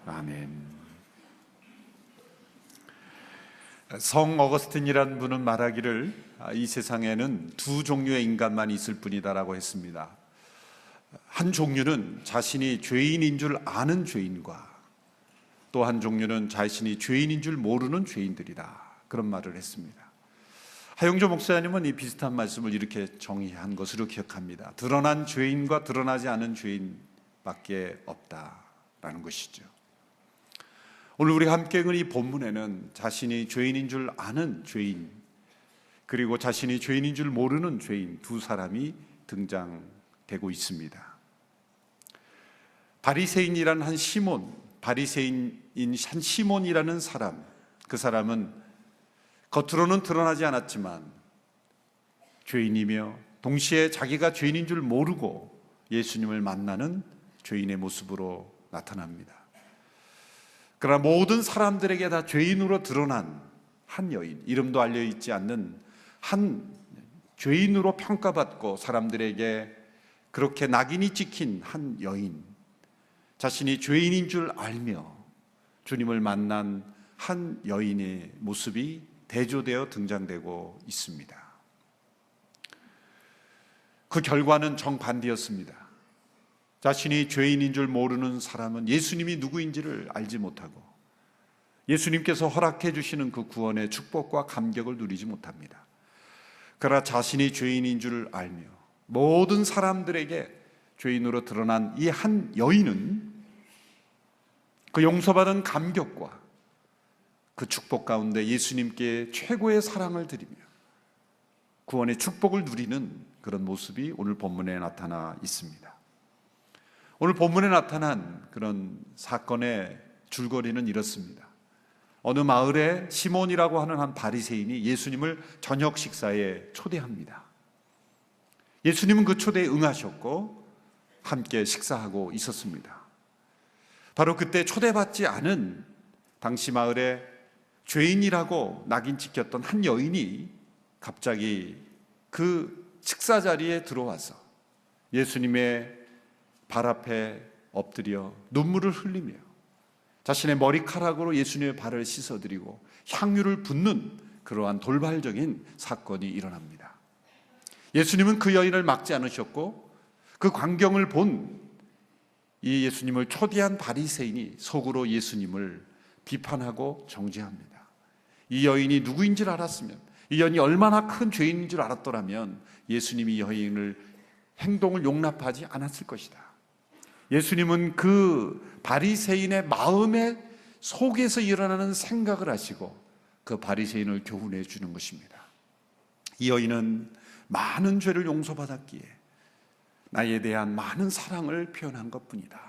아멘. 성 어거스틴이라는 분은 말하기를 이 세상에는 두 종류의 인간만 있을 뿐이다라고 했습니다. 한 종류는 자신이 죄인인 줄 아는 죄인과 또 한 종류는 자신이 죄인인 줄 모르는 죄인들이다, 그런 말을 했습니다. 하용조 목사님은 이 비슷한 말씀을 이렇게 정의한 것으로 기억합니다. 드러난 죄인과 드러나지 않은 죄인밖에 없다라는 것이죠. 오늘 우리 함께 읽은 이 본문에는 자신이 죄인인 줄 아는 죄인, 그리고 자신이 죄인인 줄 모르는 죄인 두 사람이 등장되고 있습니다. 바리새인이라는 한 시몬이라는 사람, 그 사람은 겉으로는 드러나지 않았지만 죄인이며 동시에 자기가 죄인인 줄 모르고 예수님을 만나는 죄인의 모습으로 나타납니다. 그러나 모든 사람들에게 다 죄인으로 드러난 한 여인, 이름도 알려있지 않는 한 죄인으로 평가받고 사람들에게 그렇게 낙인이 찍힌 한 여인, 자신이 죄인인 줄 알며 주님을 만난 한 여인의 모습이 대조되어 등장되고 있습니다. 그 결과는 정반대였습니다. 자신이 죄인인 줄 모르는 사람은 예수님이 누구인지를 알지 못하고 예수님께서 허락해 주시는 그 구원의 축복과 감격을 누리지 못합니다. 그러나 자신이 죄인인 줄 알며 모든 사람들에게 죄인으로 드러난 이 한 여인은 그 용서받은 감격과 그 축복 가운데 예수님께 최고의 사랑을 드리며 구원의 축복을 누리는 그런 모습이 오늘 본문에 나타나 있습니다. 오늘 본문에 나타난 그런 사건의 줄거리는 이렇습니다. 어느 마을에 시몬이라고 하는 한 바리새인이 예수님을 저녁 식사에 초대합니다. 예수님은 그 초대에 응하셨고 함께 식사하고 있었습니다. 바로 그때 초대받지 않은 당시 마을에 죄인이라고 낙인 찍혔던 한 여인이 갑자기 그 식사 자리에 들어와서 예수님의 발 앞에 엎드려 눈물을 흘리며 자신의 머리카락으로 예수님의 발을 씻어드리고 향유를 붓는 그러한 돌발적인 사건이 일어납니다. 예수님은 그 여인을 막지 않으셨고 그 광경을 본 이 예수님을 초대한 바리새인이 속으로 예수님을 비판하고 정죄합니다. 이 여인이 누구인지를 알았으면, 이 여인이 얼마나 큰 죄인인 줄 알았더라면 예수님이 이 여인을 행동을 용납하지 않았을 것이다. 예수님은 그 바리새인의 마음의 속에서 일어나는 생각을 아시고 그 바리새인을 교훈해 주는 것입니다. 이 여인은 많은 죄를 용서받았기에 나에 대한 많은 사랑을 표현한 것뿐이다,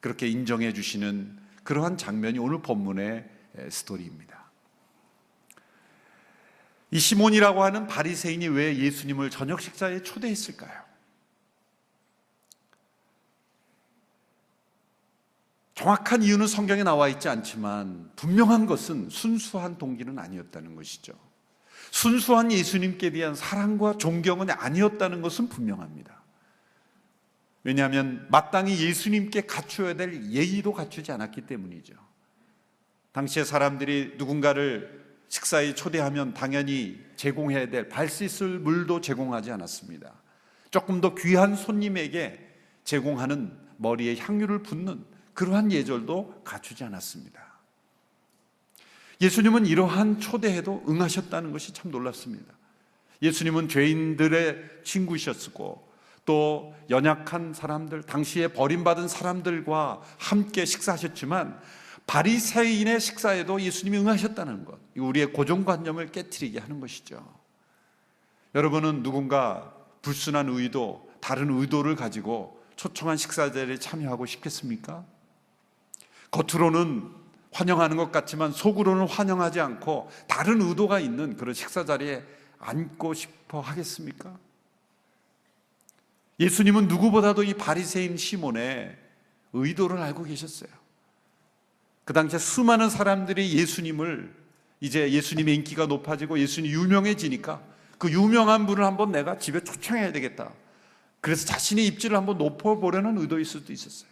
그렇게 인정해 주시는 그러한 장면이 오늘 본문의 스토리입니다. 이 시몬이라고 하는 바리새인이 왜 예수님을 저녁 식사에 초대했을까요? 정확한 이유는 성경에 나와 있지 않지만 분명한 것은 순수한 동기는 아니었다는 것이죠. 순수한 예수님께 대한 사랑과 존경은 아니었다는 것은 분명합니다. 왜냐하면 마땅히 예수님께 갖추어야 될 예의도 갖추지 않았기 때문이죠. 당시에 사람들이 누군가를 식사에 초대하면 당연히 제공해야 될 발 씻을 물도 제공하지 않았습니다. 조금 더 귀한 손님에게 제공하는 머리에 향유를 붓는 그러한 예절도 갖추지 않았습니다. 예수님은 이러한 초대에도 응하셨다는 것이 참 놀랍습니다. 예수님은 죄인들의 친구셨고 또 연약한 사람들, 당시에 버림받은 사람들과 함께 식사하셨지만 바리새인의 식사에도 예수님이 응하셨다는 것, 우리의 고정관념을 깨트리게 하는 것이죠. 여러분은 누군가 불순한 의도, 다른 의도를 가지고 초청한 식사 자리에 참여하고 싶겠습니까? 겉으로는 환영하는 것 같지만 속으로는 환영하지 않고 다른 의도가 있는 그런 식사 자리에 앉고 싶어 하겠습니까? 예수님은 누구보다도 이 바리새인 시몬의 의도를 알고 계셨어요. 그 당시에 수많은 사람들이 예수님을, 이제 예수님의 인기가 높아지고 예수님이 유명해지니까 그 유명한 분을 한번 내가 집에 초청해야 되겠다, 그래서 자신의 입지를 한번 높여보려는 의도일 수도 있었어요.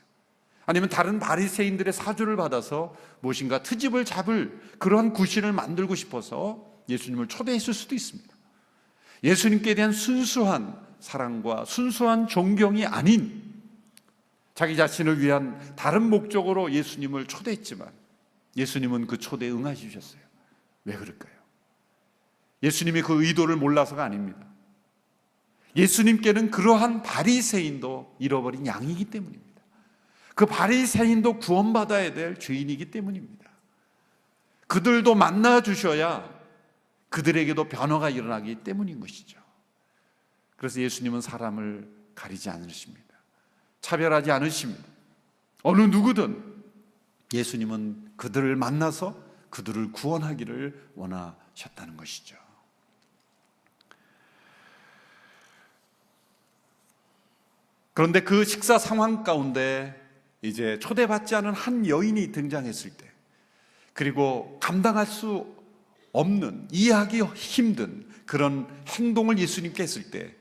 아니면 다른 바리새인들의 사주를 받아서 무엇인가 트집을 잡을 그러한 구실을 만들고 싶어서 예수님을 초대했을 수도 있습니다. 예수님께 대한 순수한 사랑과 순수한 존경이 아닌 자기 자신을 위한 다른 목적으로 예수님을 초대했지만 예수님은 그 초대에 응하시 주셨어요. 왜 그럴까요? 예수님이 그 의도를 몰라서가 아닙니다. 예수님께는 그러한 바리새인도 잃어버린 양이기 때문입니다. 그 바리새인도 구원받아야 될 죄인이기 때문입니다. 그들도 만나 주셔야 그들에게도 변화가 일어나기 때문인 것이죠. 그래서 예수님은 사람을 가리지 않으십니다. 차별하지 않으십니다. 어느 누구든 예수님은 그들을 만나서 그들을 구원하기를 원하셨다는 것이죠. 그런데 그 식사 상황 가운데 이제 초대받지 않은 한 여인이 등장했을 때, 그리고 감당할 수 없는, 이해하기 힘든 그런 행동을 예수님께 했을 때,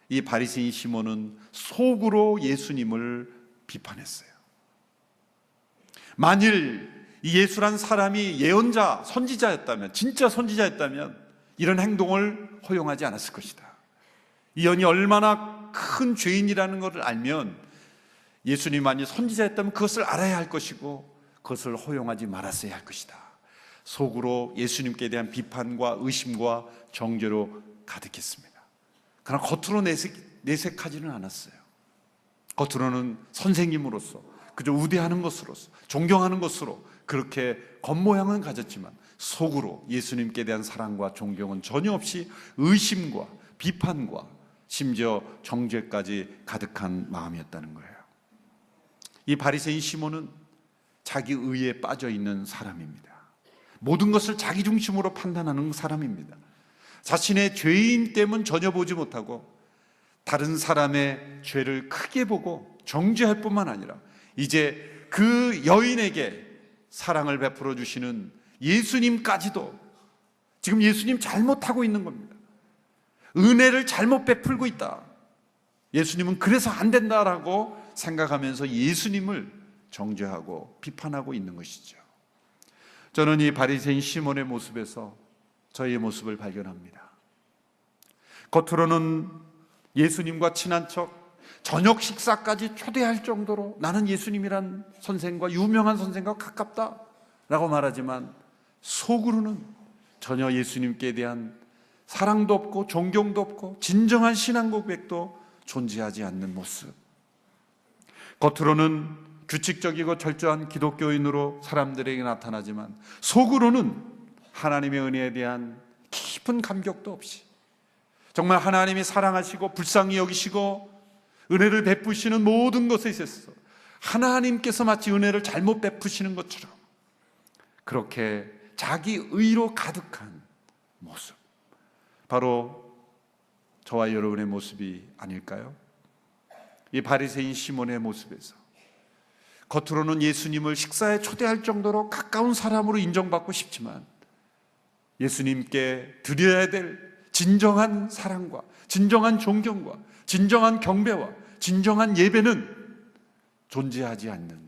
이 바리새인 시몬은 속으로 예수님을 비판했어요. 만일 이 예수란 사람이 예언자, 선지자였다면, 진짜 선지자였다면 이런 행동을 허용하지 않았을 것이다. 이 여인이 얼마나 큰 죄인이라는 것을 알면 예수님 만일 선지자였다면 그것을 알아야 할 것이고 그것을 허용하지 말았어야 할 것이다. 속으로 예수님께 대한 비판과 의심과 정죄로 가득했습니다. 그러나 겉으로 내색하지는 않았어요. 겉으로는 선생님으로서 그저 우대하는 것으로서 존경하는 것으로 그렇게 겉모양은 가졌지만 속으로 예수님께 대한 사랑과 존경은 전혀 없이 의심과 비판과 심지어 정죄까지 가득한 마음이었다는 거예요. 이 바리새인 시몬은 자기 의에 빠져 있는 사람입니다. 모든 것을 자기 중심으로 판단하는 사람입니다. 자신의 죄인 됨은 전혀 보지 못하고 다른 사람의 죄를 크게 보고 정죄할 뿐만 아니라 이제 그 여인에게 사랑을 베풀어 주시는 예수님까지도 지금 예수님 잘못하고 있는 겁니다. 은혜를 잘못 베풀고 있다. 예수님은 그래서 안 된다라고 생각하면서 예수님을 정죄하고 비판하고 있는 것이죠. 저는 이 바리새인 시몬의 모습에서 저희의 모습을 발견합니다. 겉으로는 예수님과 친한 척 저녁 식사까지 초대할 정도로 나는 예수님이란 선생과 유명한 선생과 가깝다라고 말하지만 속으로는 전혀 예수님께 대한 사랑도 없고 존경도 없고 진정한 신앙 고백도 존재하지 않는 모습. 겉으로는 규칙적이고 철저한 기독교인으로 사람들에게 나타나지만 속으로는 하나님의 은혜에 대한 깊은 감격도 없이 정말 하나님이 사랑하시고 불쌍히 여기시고 은혜를 베푸시는 모든 것에 있어서 하나님께서 마치 은혜를 잘못 베푸시는 것처럼 그렇게 자기 의로 가득한 모습, 바로 저와 여러분의 모습이 아닐까요? 이 바리새인 시몬의 모습에서 겉으로는 예수님을 식사에 초대할 정도로 가까운 사람으로 인정받고 싶지만 예수님께 드려야 될 진정한 사랑과 진정한 존경과 진정한 경배와 진정한 예배는 존재하지 않는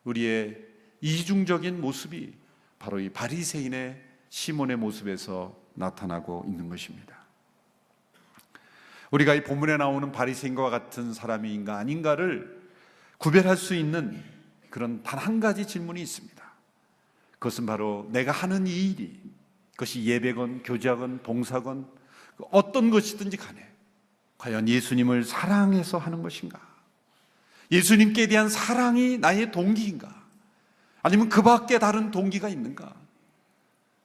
우리의 이중적인 모습이 바로 이 바리새인의 시몬의 모습에서 나타나고 있는 것입니다. 우리가 이 본문에 나오는 바리새인과 같은 사람인가 아닌가를 구별할 수 있는 그런 단 한 가지 질문이 있습니다. 그것은 바로 내가 하는 이 일이, 그것이 예배건 교제건 봉사건 어떤 것이든지 간에 과연 예수님을 사랑해서 하는 것인가? 예수님께 대한 사랑이 나의 동기인가? 아니면 그 밖에 다른 동기가 있는가?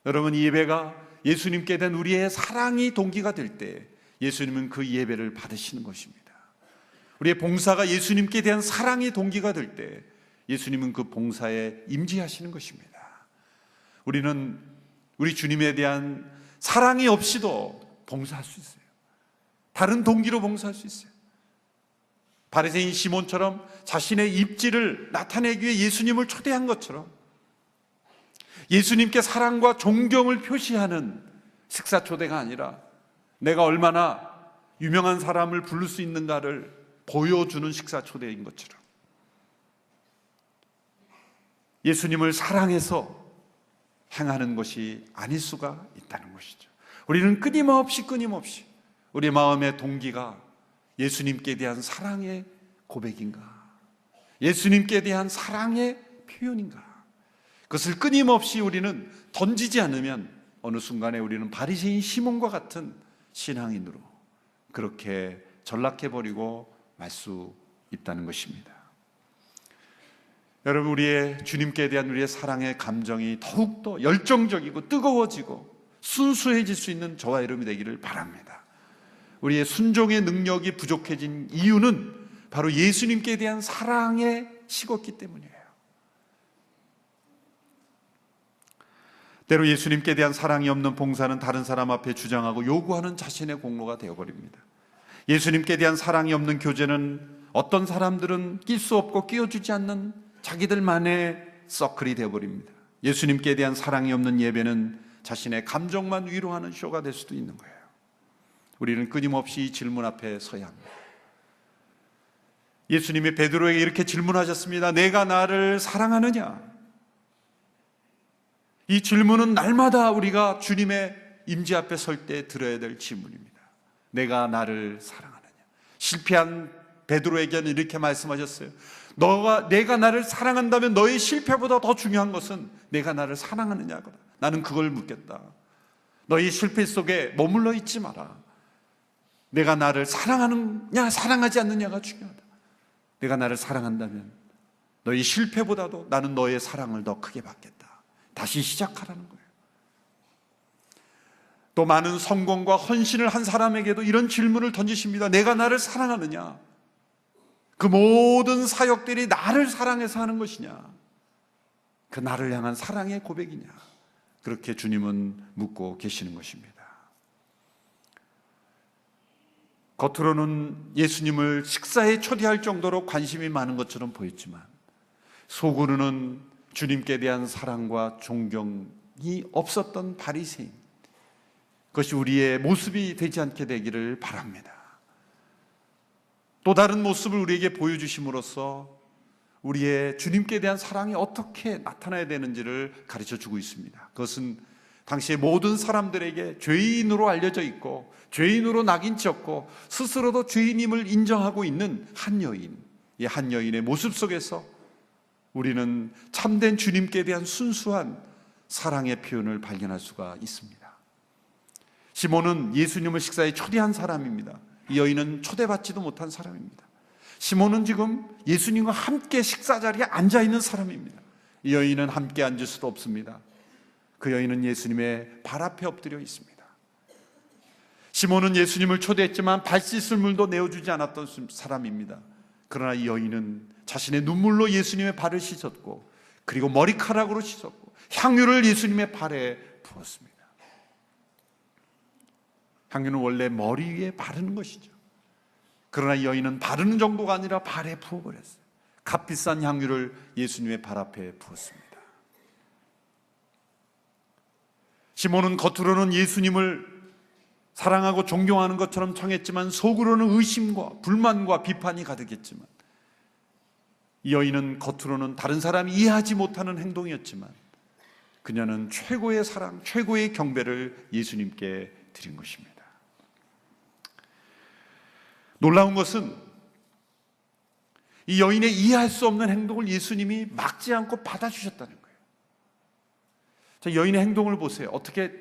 여러분, 이 예배가 예수님께 대한 우리의 사랑이 동기가 될 때 예수님은 그 예배를 받으시는 것입니다. 우리의 봉사가 예수님께 대한 사랑이 동기가 될 때 예수님은 그 봉사에 임재하시는 것입니다. 우리는 우리 주님에 대한 사랑이 없이도 봉사할 수 있어요. 다른 동기로 봉사할 수 있어요. 바리새인 시몬처럼 자신의 입지를 나타내기 위해 예수님을 초대한 것처럼 예수님께 사랑과 존경을 표시하는 식사 초대가 아니라 내가 얼마나 유명한 사람을 부를 수 있는가를 보여주는 식사 초대인 것처럼 예수님을 사랑해서 행하는 것이 아닐 수가 있다는 것이죠. 우리는 끊임없이 우리 마음의 동기가 예수님께 대한 사랑의 고백인가, 예수님께 대한 사랑의 표현인가, 그것을 끊임없이 우리는 던지지 않으면 어느 순간에 우리는 바리새인 시몬과 같은 신앙인으로 그렇게 전락해버리고 말 수 있다는 것입니다. 여러분, 우리의 주님께 대한 우리의 사랑의 감정이 더욱더 열정적이고 뜨거워지고 순수해질 수 있는 저와 여러분이 되기를 바랍니다. 우리의 순종의 능력이 부족해진 이유는 바로 예수님께 대한 사랑에 식었기 때문이에요. 때로 예수님께 대한 사랑이 없는 봉사는 다른 사람 앞에 주장하고 요구하는 자신의 공로가 되어버립니다. 예수님께 대한 사랑이 없는 교제는 어떤 사람들은 낄 수 없고 끼워주지 않는 자기들만의 서클이 되어버립니다. 예수님께 대한 사랑이 없는 예배는 자신의 감정만 위로하는 쇼가 될 수도 있는 거예요. 우리는 끊임없이 이 질문 앞에 서야 합니다. 예수님이 베드로에게 이렇게 질문하셨습니다. 내가 나를 사랑하느냐? 이 질문은 날마다 우리가 주님의 임재 앞에 설 때 들어야 될 질문입니다. 내가 나를 사랑하느냐? 실패한 베드로에게는 이렇게 말씀하셨어요. 내가 나를 사랑한다면 너의 실패보다 더 중요한 것은 내가 나를 사랑하느냐거다. 나는 그걸 묻겠다. 너의 실패 속에 머물러 있지 마라. 내가 나를 사랑하느냐 사랑하지 않느냐가 중요하다. 내가 나를 사랑한다면 너의 실패보다도 나는 너의 사랑을 더 크게 받겠다. 다시 시작하라는 거예요. 또 많은 성공과 헌신을 한 사람에게도 이런 질문을 던지십니다. 내가 나를 사랑하느냐? 그 모든 사역들이 나를 사랑해서 하는 것이냐? 그 나를 향한 사랑의 고백이냐? 그렇게 주님은 묻고 계시는 것입니다. 겉으로는 예수님을 식사에 초대할 정도로 관심이 많은 것처럼 보였지만 속으로는 주님께 대한 사랑과 존경이 없었던 바리새인, 그것이 우리의 모습이 되지 않게 되기를 바랍니다. 또 다른 모습을 우리에게 보여주심으로써 우리의 주님께 대한 사랑이 어떻게 나타나야 되는지를 가르쳐주고 있습니다. 그것은 당시의 모든 사람들에게 죄인으로 알려져 있고 죄인으로 낙인 찍었고 스스로도 죄인임을 인정하고 있는 한 여인, 이 한 여인의 모습 속에서 우리는 참된 주님께 대한 순수한 사랑의 표현을 발견할 수가 있습니다. 시몬은 예수님을 식사에 초대한 사람입니다. 이 여인은 초대받지도 못한 사람입니다. 시몬은 지금 예수님과 함께 식사 자리에 앉아있는 사람입니다. 이 여인은 함께 앉을 수도 없습니다. 그 여인은 예수님의 발 앞에 엎드려 있습니다. 시몬은 예수님을 초대했지만 발 씻을 물도 내어주지 않았던 사람입니다. 그러나 이 여인은 자신의 눈물로 예수님의 발을 씻었고 그리고 머리카락으로 씻었고 향유를 예수님의 발에 부었습니다. 향유는 원래 머리 위에 바르는 것이죠. 그러나 이 여인은 바르는 정도가 아니라 발에 부어버렸어요. 값비싼 향유를 예수님의 발 앞에 부었습니다. 시몬은 겉으로는 예수님을 사랑하고 존경하는 것처럼 청했지만 속으로는 의심과 불만과 비판이 가득했지만, 이 여인은 겉으로는 다른 사람이 이해하지 못하는 행동이었지만 그녀는 최고의 사랑, 최고의 경배를 예수님께 드린 것입니다. 놀라운 것은 이 여인의 이해할 수 없는 행동을 예수님이 막지 않고 받아주셨다는 거예요. 자, 여인의 행동을 보세요. 어떻게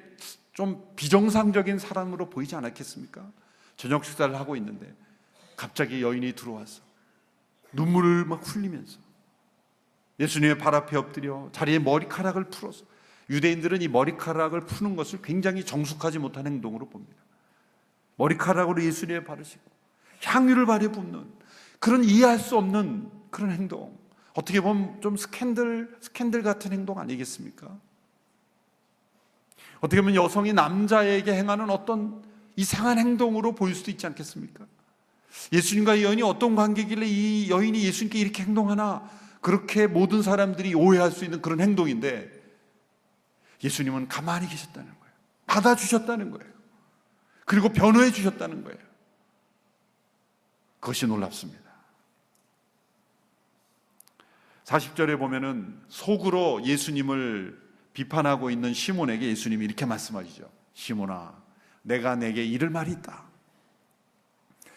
좀 비정상적인 사람으로 보이지 않았겠습니까? 저녁 식사를 하고 있는데 갑자기 여인이 들어와서 눈물을 막 흘리면서 예수님의 발 앞에 엎드려 자리에 머리카락을 풀어서, 유대인들은 이 머리카락을 푸는 것을 굉장히 정숙하지 못한 행동으로 봅니다. 머리카락으로 예수님의 발을 씻고 향유를 발에 붓는 그런 이해할 수 없는 그런 행동, 어떻게 보면 좀 스캔들 같은 행동 아니겠습니까? 어떻게 보면 여성이 남자에게 행하는 어떤 이상한 행동으로 보일 수도 있지 않겠습니까? 예수님과 이 여인이 어떤 관계길래 이 여인이 예수님께 이렇게 행동하나, 그렇게 모든 사람들이 오해할 수 있는 그런 행동인데 예수님은 가만히 계셨다는 거예요. 받아주셨다는 거예요. 그리고 변호해 주셨다는 거예요. 그것이 놀랍습니다. 40절에 보면은 속으로 예수님을 비판하고 있는 시몬에게 예수님이 이렇게 말씀하시죠. 시몬아, 내가 내게 이를 말이 있다.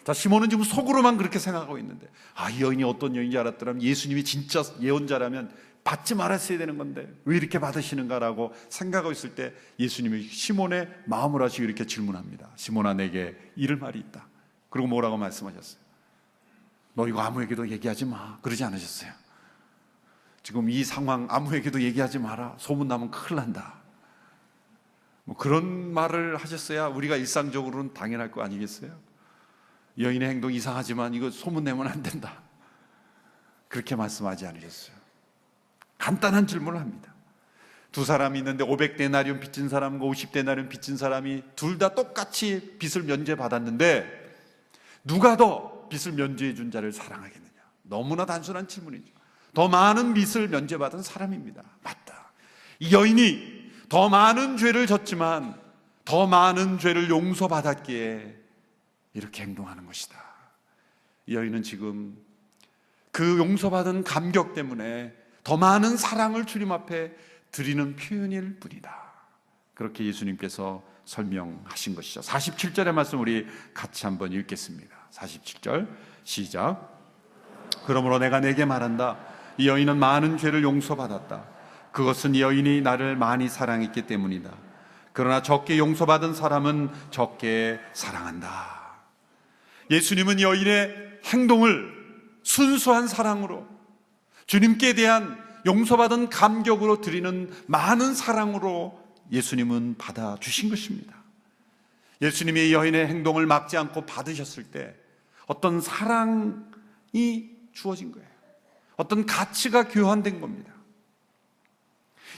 자, 시몬은 지금 속으로만 그렇게 생각하고 있는데, 이 여인이 어떤 여인인지 알았더라면 예수님이 진짜 예언자라면 받지 말았어야 되는 건데 왜 이렇게 받으시는가라고 생각하고 있을 때 예수님이 시몬의 마음을 아시고 이렇게 질문합니다. 시몬아, 내게 이를 말이 있다. 그리고 뭐라고 말씀하셨어요? 너 이거 아무에게도 얘기하지 마. 그러지 않으셨어요? 지금 이 상황 아무에게도 얘기하지 마라. 소문나면 큰일 난다. 뭐 그런 말을 하셨어야 우리가 일상적으로는 당연할 거 아니겠어요? 여인의 행동 이상하지만 이거 소문내면 안 된다. 그렇게 말씀하지 않으셨어요. 간단한 질문을 합니다. 두 사람이 있는데 500데나리온 빚진 사람과 50데나리온 빚진 사람이 둘 다 똑같이 빚을 면제받았는데 누가 더 빚을 면제해 준 자를 사랑하겠느냐? 너무나 단순한 질문이죠. 더 많은 빚을 면제받은 사람입니다. 맞다. 이 여인이 더 많은 죄를 졌지만 더 많은 죄를 용서받았기에 이렇게 행동하는 것이다. 이 여인은 지금 그 용서받은 감격 때문에 더 많은 사랑을 주님 앞에 드리는 표현일 뿐이다. 그렇게 예수님께서 설명하신 것이죠. 47절의 말씀 우리 같이 한번 읽겠습니다. 47절 시작. 그러므로 내가 네게 말한다. 이 여인은 많은 죄를 용서받았다. 그것은 이 여인이 나를 많이 사랑했기 때문이다. 그러나 적게 용서받은 사람은 적게 사랑한다. 예수님은 여인의 행동을 순수한 사랑으로, 주님께 대한 용서받은 감격으로 드리는 많은 사랑으로 예수님은 받아주신 것입니다. 예수님이 여인의 행동을 막지 않고 받으셨을 때 어떤 사랑이 주어진 거예요. 어떤 가치가 교환된 겁니다.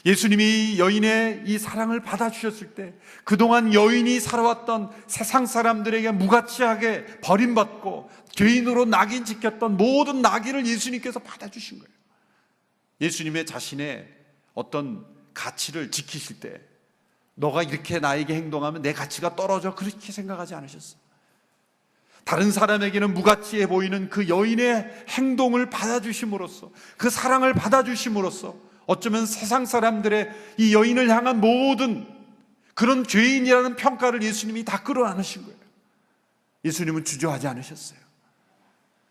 예수님이 여인의 이 사랑을 받아주셨을 때 그동안 여인이 살아왔던 세상 사람들에게 무가치하게 버림받고 죄인으로 낙인 찍혔던 모든 낙인을 예수님께서 받아주신 거예요. 예수님의 자신의 어떤 가치를 지키실 때 너가 이렇게 나에게 행동하면 내 가치가 떨어져, 그렇게 생각하지 않으셨어요. 다른 사람에게는 무가치해 보이는 그 여인의 행동을 받아주심으로써, 그 사랑을 받아주심으로써 어쩌면 세상 사람들의 이 여인을 향한 모든 그런 죄인이라는 평가를 예수님이 다 끌어안으신 거예요. 예수님은 주저하지 않으셨어요.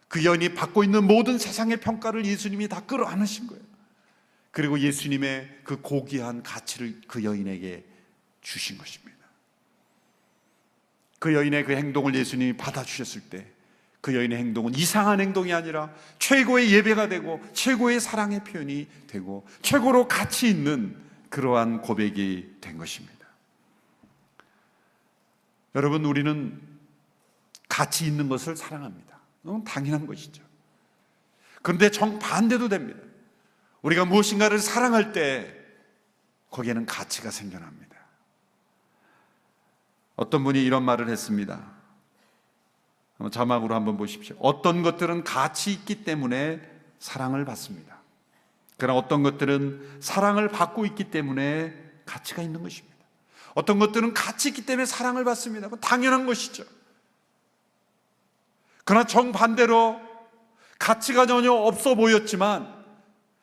그 여인이 받고 있는 모든 세상의 평가를 예수님이 다 끌어안으신 거예요. 그리고 예수님의 그 고귀한 가치를 그 여인에게 주신 것입니다. 그 여인의 그 행동을 예수님이 받아주셨을 때 그 여인의 행동은 이상한 행동이 아니라 최고의 예배가 되고 최고의 사랑의 표현이 되고 최고로 가치 있는 그러한 고백이 된 것입니다. 여러분, 우리는 가치 있는 것을 사랑합니다. 너무 당연한 것이죠. 그런데 정반대도 됩니다. 우리가 무엇인가를 사랑할 때 거기에는 가치가 생겨납니다. 어떤 분이 이런 말을 했습니다. 자막으로 한번 보십시오. 어떤 것들은 가치 있기 때문에 사랑을 받습니다. 그러나 어떤 것들은 사랑을 받고 있기 때문에 가치가 있는 것입니다. 어떤 것들은 가치 있기 때문에 사랑을 받습니다. 그건 당연한 것이죠. 그러나 정반대로 가치가 전혀 없어 보였지만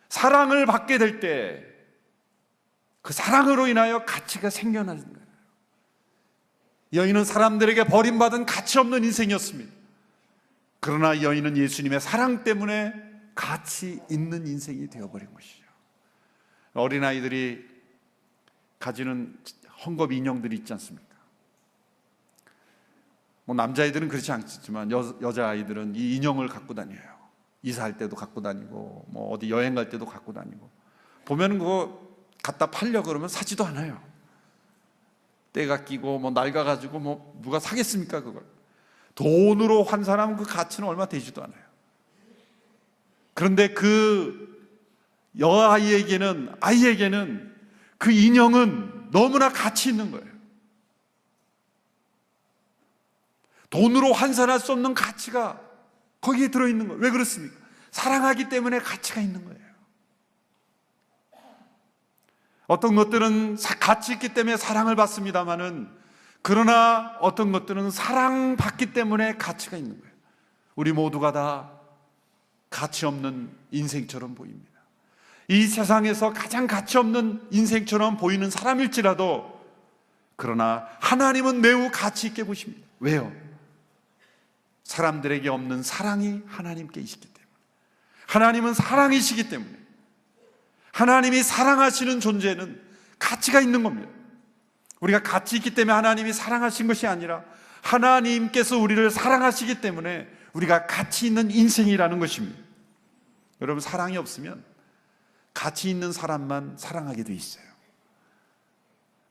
사랑을 받게 될 때 그 사랑으로 인하여 가치가 생겨나는 거예요. 여인은 사람들에게 버림받은 가치 없는 인생이었습니다. 그러나 여인은 예수님의 사랑 때문에 가치 있는 인생이 되어버린 것이죠. 어린아이들이 가지는 헝겊 인형들이 있지 않습니까? 뭐 남자아이들은 그렇지 않지만 여자아이들은 이 인형을 갖고 다녀요. 이사할 때도 갖고 다니고 뭐 어디 여행 갈 때도 갖고 다니고, 보면 그거 갖다 팔려 그러면 사지도 않아요. 때가 끼고 뭐 낡아가지고 뭐 누가 사겠습니까? 그걸 돈으로 환산하면 그 가치는 얼마 되지도 않아요. 그런데 그 아이에게는 그 인형은 너무나 가치 있는 거예요. 돈으로 환산할 수 없는 가치가 거기에 들어있는 거예요. 왜 그렇습니까? 사랑하기 때문에 가치가 있는 거예요. 어떤 것들은 가치 있기 때문에 사랑을 받습니다마는, 그러나 어떤 것들은 사랑받기 때문에 가치가 있는 거예요. 우리 모두가 다 가치 없는 인생처럼 보입니다. 이 세상에서 가장 가치 없는 인생처럼 보이는 사람일지라도 그러나 하나님은 매우 가치 있게 보십니다. 왜요? 사람들에게 없는 사랑이 하나님께 있기 때문에. 하나님은 사랑이시기 때문에. 하나님이 사랑하시는 존재는 가치가 있는 겁니다. 우리가 가치 있기 때문에 하나님이 사랑하신 것이 아니라 하나님께서 우리를 사랑하시기 때문에 우리가 가치 있는 인생이라는 것입니다. 여러분, 사랑이 없으면 가치 있는 사람만 사랑하게 돼 있어요.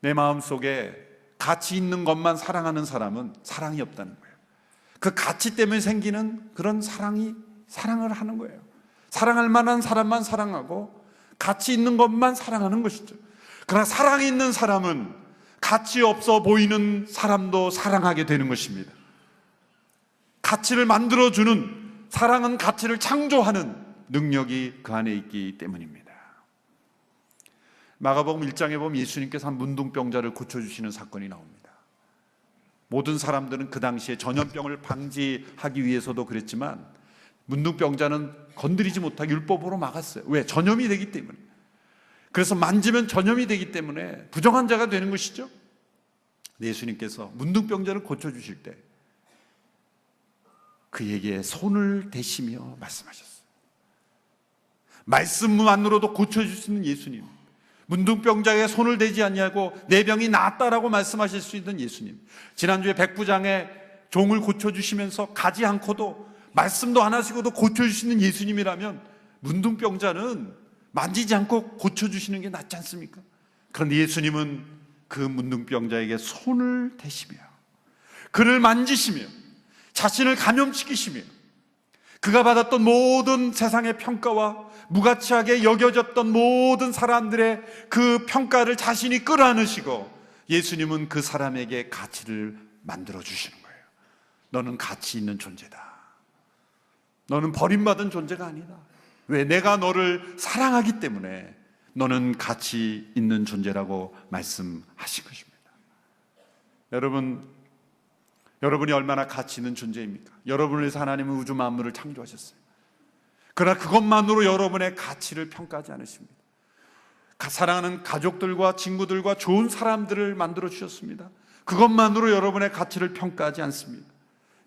내 마음속에 가치 있는 것만 사랑하는 사람은 사랑이 없다는 거예요. 그 가치 때문에 생기는 그런 사랑을 하는 거예요. 사랑할 만한 사람만 사랑하고 가치 있는 것만 사랑하는 것이죠. 그러나 사랑이 있는 사람은 가치 없어 보이는 사람도 사랑하게 되는 것입니다. 가치를 만들어주는, 사랑은 가치를 창조하는 능력이 그 안에 있기 때문입니다. 마가복음 1장에 보면 예수님께서 한 문둥병자를 고쳐주시는 사건이 나옵니다. 모든 사람들은 그 당시에 전염병을 방지하기 위해서도 그랬지만 문둥병자는 건드리지 못하게 율법으로 막았어요. 왜? 전염이 되기 때문에. 그래서 만지면 전염이 되기 때문에 부정한 자가 되는 것이죠. 예수님께서 문둥병자를 고쳐주실 때 그에게 손을 대시며 말씀하셨어요. 말씀만으로도 고쳐줄 수 있는 예수님, 문둥병자에게 손을 대지 않냐고 내 병이 나았다라고 말씀하실 수 있는 예수님, 지난주에 백부장의 종을 고쳐주시면서 가지 않고도 말씀도 안 하시고도 고쳐주시는 예수님이라면 문둥병자는 만지지 않고 고쳐주시는 게 낫지 않습니까? 그런데 예수님은 그 문둥병자에게 손을 대시며 그를 만지시며 자신을 감염시키시며 그가 받았던 모든 세상의 평가와 무가치하게 여겨졌던 모든 사람들의 그 평가를 자신이 끌어안으시고 예수님은 그 사람에게 가치를 만들어주시는 거예요. 너는 가치 있는 존재다. 너는 버림받은 존재가 아니다. 왜? 내가 너를 사랑하기 때문에 너는 가치 있는 존재라고 말씀하신 것입니다. 여러분이 얼마나 가치 있는 존재입니까? 여러분을 위해서 하나님은 우주 만물을 창조하셨어요. 그러나 그것만으로 여러분의 가치를 평가하지 않으십니다. 사랑하는 가족들과 친구들과 좋은 사람들을 만들어 주셨습니다. 그것만으로 여러분의 가치를 평가하지 않습니다.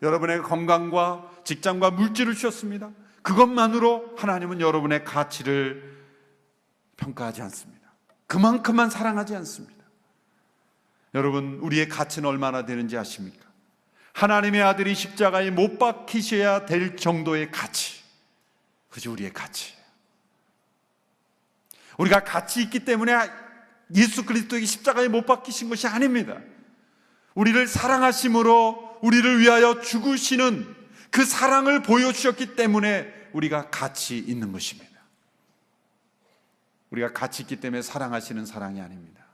여러분의 건강과 직장과 물질을 주셨습니다. 그것만으로 하나님은 여러분의 가치를 평가하지 않습니다. 그만큼만 사랑하지 않습니다. 여러분, 우리의 가치는 얼마나 되는지 아십니까? 하나님의 아들이 십자가에 못 박히셔야 될 정도의 가치, 그것이 우리의 가치예요. 우리가 가치 있기 때문에 예수 그리스도에게 십자가에 못 박히신 것이 아닙니다. 우리를 사랑하심으로 우리를 위하여 죽으시는 그 사랑을 보여주셨기 때문에 우리가 가치 있는 것입니다. 우리가 가치 있기 때문에 사랑하시는 사랑이 아닙니다.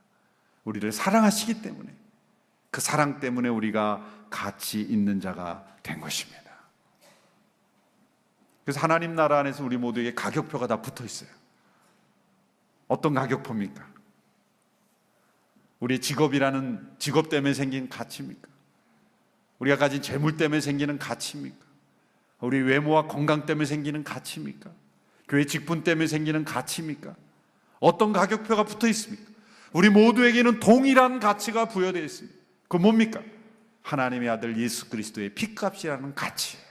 우리를 사랑하시기 때문에, 그 사랑 때문에 우리가 가치 있는 자가 된 것입니다. 그래서 하나님 나라 안에서 우리 모두에게 가격표가 다 붙어 있어요. 어떤 가격표입니까? 우리의 직업이라는 직업 때문에 생긴 가치입니까? 우리가 가진 재물 때문에 생기는 가치입니까? 우리 외모와 건강 때문에 생기는 가치입니까? 교회 직분 때문에 생기는 가치입니까? 어떤 가격표가 붙어 있습니까? 우리 모두에게는 동일한 가치가 부여되어 있습니다. 그건 뭡니까? 하나님의 아들 예수 그리스도의 피값이라는 가치예요.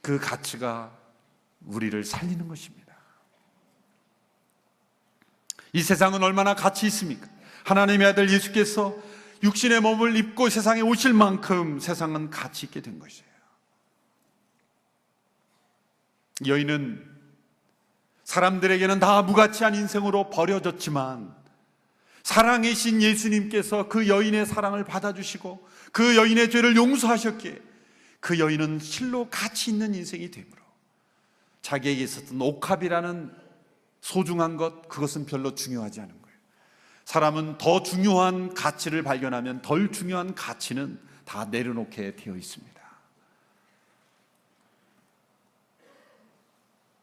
그 가치가 우리를 살리는 것입니다. 이 세상은 얼마나 가치 있습니까? 하나님의 아들 예수께서 육신의 몸을 입고 세상에 오실 만큼 세상은 가치 있게 된 것이에요. 여인은 사람들에게는 다 무가치한 인생으로 버려졌지만 사랑이신 예수님께서 그 여인의 사랑을 받아주시고 그 여인의 죄를 용서하셨기에 그 여인은 실로 가치 있는 인생이 되므로 자기에게 있었던 옥합이라는 소중한 것, 그것은 별로 중요하지 않은 거예요. 사람은 더 중요한 가치를 발견하면 덜 중요한 가치는 다 내려놓게 되어 있습니다.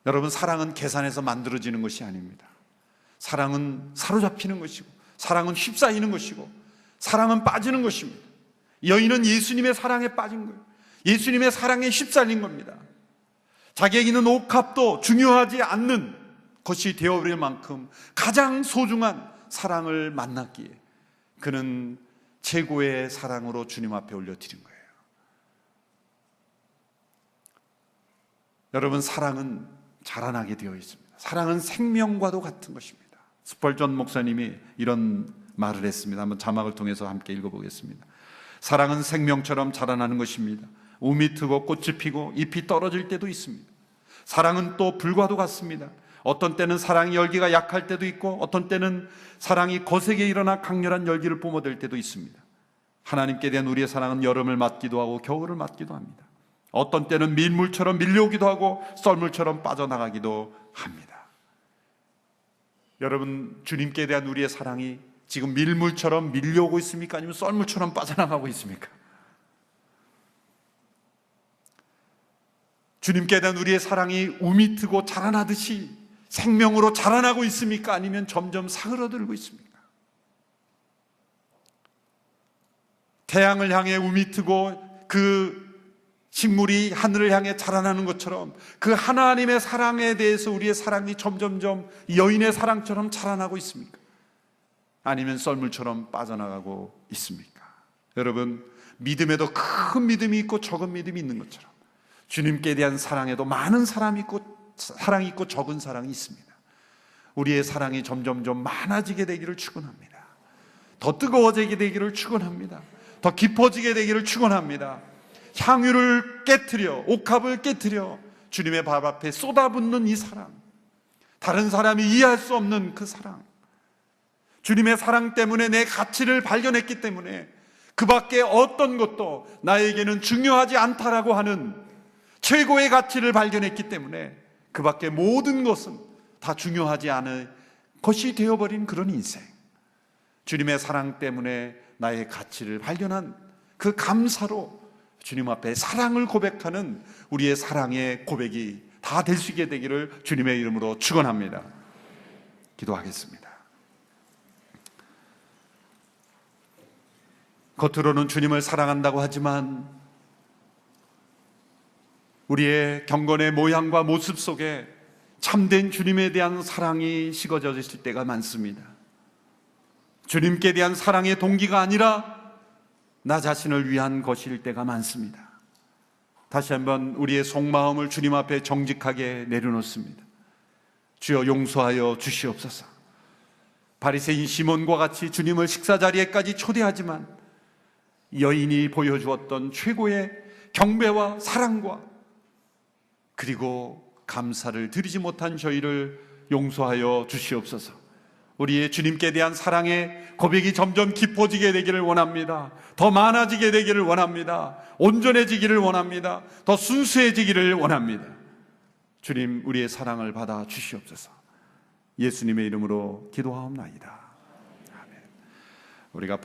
여러분, 사랑은 계산해서 만들어지는 것이 아닙니다. 사랑은 사로잡히는 것이고 사랑은 휩싸이는 것이고 사랑은 빠지는 것입니다. 여인은 예수님의 사랑에 빠진 거예요. 예수님의 사랑에 휩쓸린 겁니다. 자기에게 있는 옥합도 중요하지 않는 것이 되어버릴 만큼 가장 소중한 사랑을 만났기에 그는 최고의 사랑으로 주님 앞에 올려드린 거예요. 여러분, 사랑은 자라나게 되어 있습니다. 사랑은 생명과도 같은 것입니다. 스펄전 목사님이 이런 말을 했습니다. 한번 자막을 통해서 함께 읽어보겠습니다. 사랑은 생명처럼 자라나는 것입니다. 움이 트고 꽃이 피고 잎이 떨어질 때도 있습니다. 사랑은 또 불과도 같습니다. 어떤 때는 사랑의 열기가 약할 때도 있고 어떤 때는 사랑이 거세게 일어나 강렬한 열기를 뿜어댈 때도 있습니다. 하나님께 대한 우리의 사랑은 여름을 맞기도 하고 겨울을 맞기도 합니다. 어떤 때는 밀물처럼 밀려오기도 하고 썰물처럼 빠져나가기도 합니다. 여러분, 주님께 대한 우리의 사랑이 지금 밀물처럼 밀려오고 있습니까? 아니면 썰물처럼 빠져나가고 있습니까? 주님께 대한 우리의 사랑이 우미 트고 자라나듯이 생명으로 자라나고 있습니까? 아니면 점점 사그러들고 있습니까? 태양을 향해 우미 트고 그 식물이 하늘을 향해 자라나는 것처럼 그 하나님의 사랑에 대해서 우리의 사랑이 점점점 여인의 사랑처럼 자라나고 있습니까? 아니면 썰물처럼 빠져나가고 있습니까? 여러분, 믿음에도 큰 믿음이 있고 적은 믿음이 있는 것처럼 주님께 대한 사랑에도 많은 사랑이 있고 적은 사랑이 있습니다. 우리의 사랑이 점점점 많아지게 되기를 축원합니다. 더 뜨거워지게 되기를 축원합니다. 더 깊어지게 되기를 축원합니다. 향유를 깨트려, 옥합을 깨트려 주님의 발 앞에 쏟아붓는 이 사랑, 다른 사람이 이해할 수 없는 그 사랑, 주님의 사랑 때문에 내 가치를 발견했기 때문에 그 밖에 어떤 것도 나에게는 중요하지 않다라고 하는 최고의 가치를 발견했기 때문에 그 밖에 모든 것은 다 중요하지 않은 것이 되어버린 그런 인생, 주님의 사랑 때문에 나의 가치를 발견한 그 감사로 주님 앞에 사랑을 고백하는 우리의 사랑의 고백이 다 될 수 있게 되기를 주님의 이름으로 축원합니다. 기도하겠습니다. 겉으로는 주님을 사랑한다고 하지만 우리의 경건의 모양과 모습 속에 참된 주님에 대한 사랑이 식어져 있을 때가 많습니다. 주님께 대한 사랑의 동기가 아니라 나 자신을 위한 것일 때가 많습니다. 다시 한번 우리의 속마음을 주님 앞에 정직하게 내려놓습니다. 주여, 용서하여 주시옵소서. 바리새인 시몬과 같이 주님을 식사 자리에까지 초대하지만 여인이 보여주었던 최고의 경배와 사랑과 그리고 감사를 드리지 못한 저희를 용서하여 주시옵소서. 우리의 주님께 대한 사랑의 고백이 점점 깊어지게 되기를 원합니다. 더 많아지게 되기를 원합니다. 온전해지기를 원합니다. 더 순수해지기를 원합니다. 주님, 우리의 사랑을 받아 주시옵소서. 예수님의 이름으로 기도하옵나이다. 아멘. 우리가